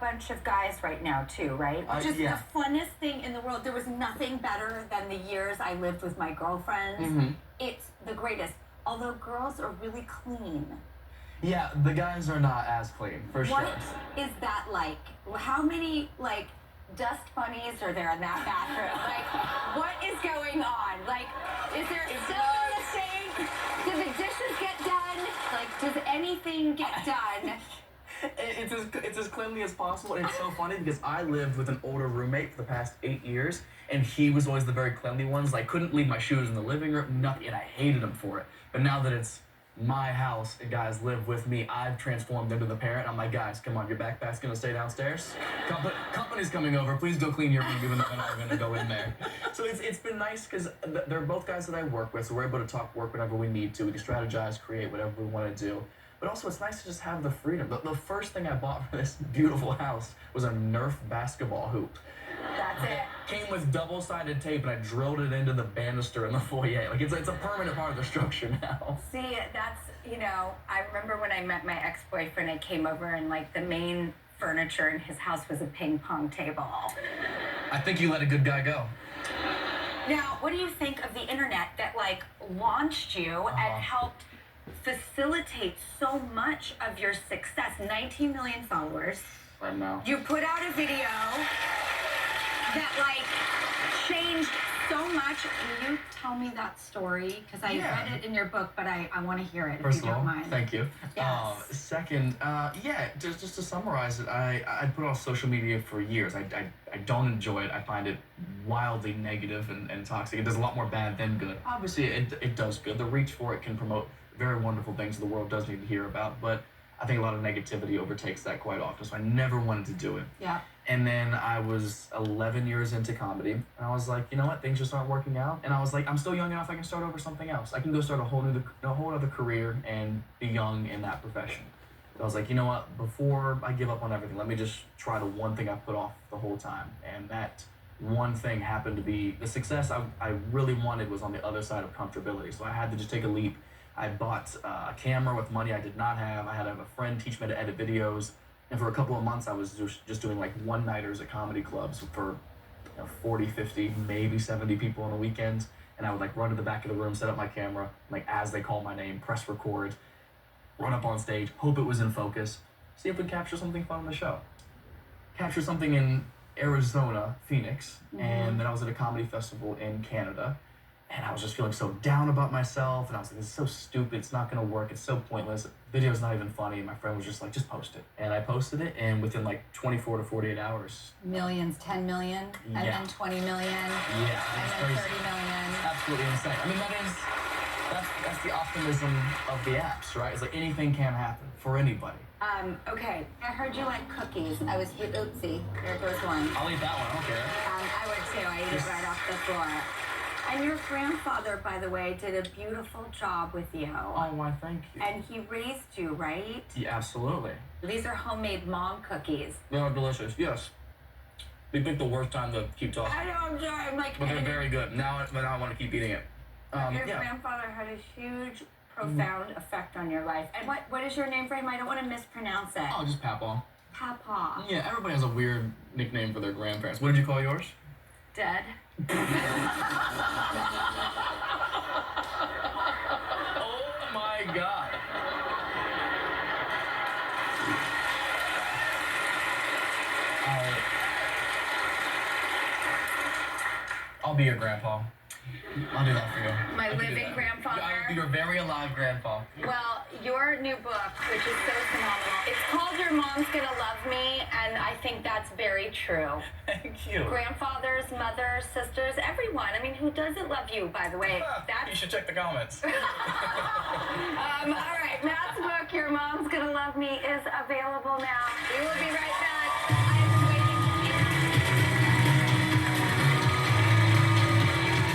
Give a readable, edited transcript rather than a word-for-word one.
bunch of guys right now too, right? Which is the funnest thing in the world. There was nothing better than the years I lived with my girlfriends. It's the greatest. Although girls are really clean. Yeah, the guys are not as clean, for sure. What is that like? How many, like, dust bunnies are there in that bathroom? Like, what is going on? Like, is there still a sink? Do the dishes get done? Like, does anything get done? It's as cleanly as possible, and it's so funny because I lived with an older roommate for the past 8 years, and he was always the very cleanly ones. Like, couldn't leave my shoes in the living room, nothing, and I hated him for it. But now that it's my house and guys live with me, I've transformed into the parent. I'm like, guys, come on, your backpack's gonna stay downstairs. Company's coming over. Please go clean your room, even though I'm not gonna go in there. So it's been nice because they're both guys that I work with, so we're able to talk work whenever we need to. We can strategize, create whatever we want to do. But also, it's nice to just have the freedom. The first thing I bought for this beautiful house was a Nerf basketball hoop. That's it. Came with double-sided tape, and I drilled it into the banister in the foyer. Like, it's a permanent part of the structure now. See, that's, you know, I remember when I met my ex-boyfriend, I came over and, like, the main furniture in his house was a ping pong table. I think you let a good guy go. Now, what do you think of the internet that, like, launched you and helped facilitate so much of your success? 19 million followers. Right now. You put out a video that, like, changed so much. Will you tell me that story? Because I read it in your book, but I want to hear it, if you don't mind. Thank you. Yes. Second, just to summarize it, I put on social media for years. I don't enjoy it. I find it wildly negative and toxic. It does a lot more bad than good. Obviously, it does good. The reach for it can promote very wonderful things the world does need to hear about, but I think a lot of negativity overtakes that quite often, so I never wanted to do it. Yeah. And then I was 11 years into comedy, and I was like, you know what, things just aren't working out. And I was like, I'm still young enough, I can start over something else. I can go start a whole other career and be young in that profession. So I was like, you know what, before I give up on everything, let me just try the one thing I put off the whole time. And that one thing happened to be the success I really wanted was on the other side of comfortability. So I had to just take a leap. I bought a camera with money I did not have. I had to have a friend teach me to edit videos. And for a couple of months, I was just doing like one-nighters at comedy clubs for 40, 50, maybe 70 people on the weekends. And I would like run to the back of the room, set up my camera, like as they call my name, press record, run up on stage, hope it was in focus, see if we capture something fun on the show. Capture something in Arizona, Phoenix, and then I was at a comedy festival in Canada. And I was just feeling so down about myself, and I was like, this is so stupid, it's not gonna work, it's so pointless, the video's not even funny, and my friend was just like, just post it. And I posted it, and within like 24 to 48 hours. Millions, 10 million, and then 20 million, and then 30 million. Absolutely insane. I mean, that's the optimism of the apps, right? It's like anything can happen for anybody. Okay, I heard you like cookies. Oopsie, there goes one. I'll eat that one, I don't care. I would too, I ate it right off the floor. And your grandfather, by the way, did a beautiful job with you. Oh, why, thank you. And he raised you, right? Yeah, absolutely. These are homemade mom cookies. They're delicious, yes. We picked the worst time to keep talking. I know, I'm sorry, I'm like... But they're very good. Now I want to keep eating it. Your grandfather had a huge, profound effect on your life. And what is your name for him? I don't want to mispronounce it. Oh, just Papa. Papa. Yeah, everybody has a weird nickname for their grandparents. What did you call yours? Dead. Oh my God. I'll be your grandpa. I'll do that for you. My living grandfather. I'll be your very alive grandpa. Well, your new book, which is so phenomenal, it's called Your Mom's Gonna Love Me, and I think that's very true. Thank you. Grandfathers, mothers, sisters, everyone. I mean, who doesn't love you, by the way? You should check the comments. All right, Matt's book, Your Mom's Gonna Love Me, is available now. We will be right back.